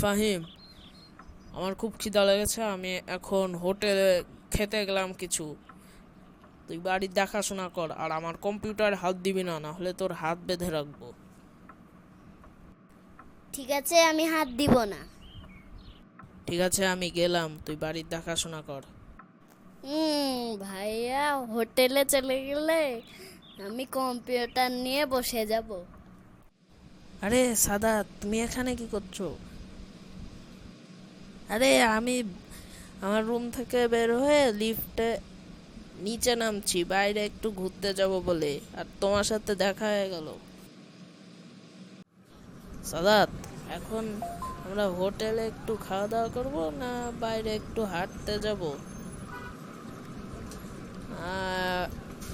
ফাহিম, আমার খুব খিদা লেগেছে, আমি এখন হোটেলে খেতে গেলাম কিছু। তুই বাড়ির দেখাশোনা কর আর আমার কম্পিউটারে হাত দিবি না, না হলে তোর হাত বেঁধে রাখবো। ঠিক আছে, আমি হাত দিব না। ঠিক আছে, আমি গেলাম, তুই বাড়ির দেখাশোনা কর। ভাইয়া হোটেলে চলে গেলে আমি কম্পিউটার নিয়ে বসে যাব। আরে সাদাত, তুমি এখানে কি করছো? আরে আমি আমার রুম থেকে বের হয়ে লিফটে নিচে নামছি, বাইরে একটু ঘুরতে যাব বলে, আর তোমার সাথে দেখা হয়ে গেল। সাদাত, এখন আমরা হোটেলে একটু খাওয়া দাওয়া করব না বাইরে একটু হাঁটতে যাব?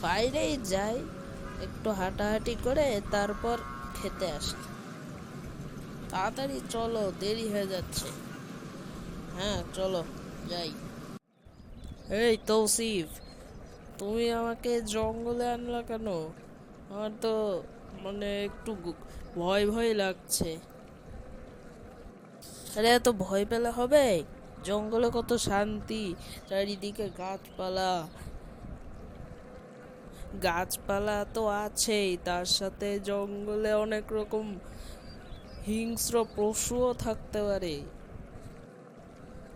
বাইরেই যাই, একটু হাঁটাহাঁটি করে তারপর খেতে আসি। তাড়াতাড়ি চলো, দেরি হয়ে যাচ্ছে। হ্যাঁ চলো, যাই। এই তৌসিফ, তুমি আমাকে জঙ্গলে আনলা কেন? আমার তো মানে একটু ভয় ভয় লাগছে। আরে এত ভয় পেলে হবে? জঙ্গলে কত শান্তি, চারিদিকে গাছপালা। গাছপালা তো আছেই, তার সাথে জঙ্গলে অনেক রকম হিংস্র পশুও থাকতে পারে।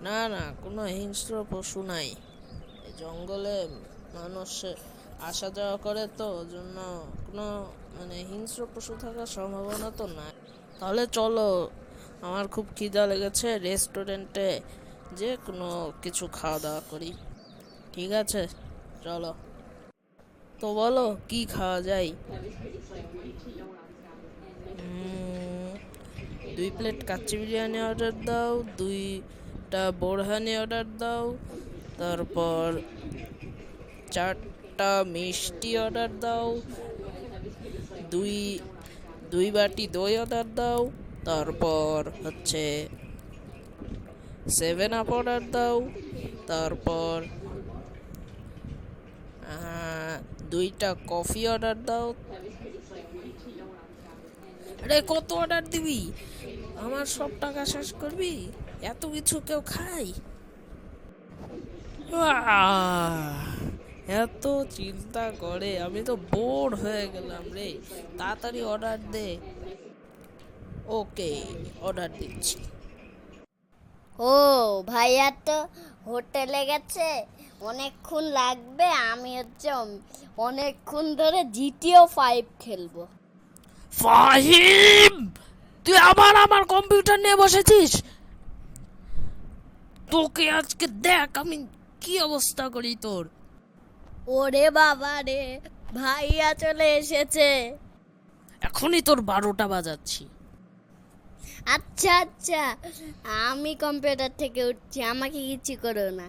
না না, কোনো হিংস্র পশু নাই। এই জঙ্গলে মানুষ আসা যাওয়া করে, তো জন্য কোনো হিংস্র পশু থাকার সম্ভাবনা তো নাই। তাহলে চলো, আমার খুব খিদা লেগেছে, রেস্টুরেন্টে যে কোনো কিছু খাওয়া দাওয়া করি। ঠিক আছে, চলো। তো বলো কি খাওয়া যায়? 2 প্লেট কাচ্চি বিরিয়ানি অর্ডার দাও, 2টা বোরহানি অর্ডার দাও, তারপর 4টা মিষ্টি অর্ডার দাও, দুই দুই বাটি দই অর্ডার দাও, তারপর হচ্ছে 7 আপ অর্ডার দাও, তারপর 2টা কফি অর্ডার দাও। আরে কত অর্ডার দিবি? আমার সব টাকা শেষ করবি? এত কিছু কেউ খায়? এত চিন্তা করে আমি তো বোর হয়ে গেলাম রে। তাড়াতাড়ি অর্ডার দে। ওকে, অর্ডার দিচ্ছি। ও, ভাইয়া তো হোটেলে গেছে, অনেকক্ষণ লাগবে। আমি অনেকক্ষণ ধরে জিটিও 5 খেলবো। ফাহিম, তুই আবার আমার কম্পিউটার নিয়ে বসেছিস? তোকে আজকে দেখ আমি কি অবস্থা করি তোর। ওরে বাবা রে, ভাইয়া চলে এসেছে। এখনই তোর 12টা বাজাচ্ছি। আচ্ছা আচ্ছা, আমি কম্পিউটার থেকে উঠছি, আমাকে কিছু করো না।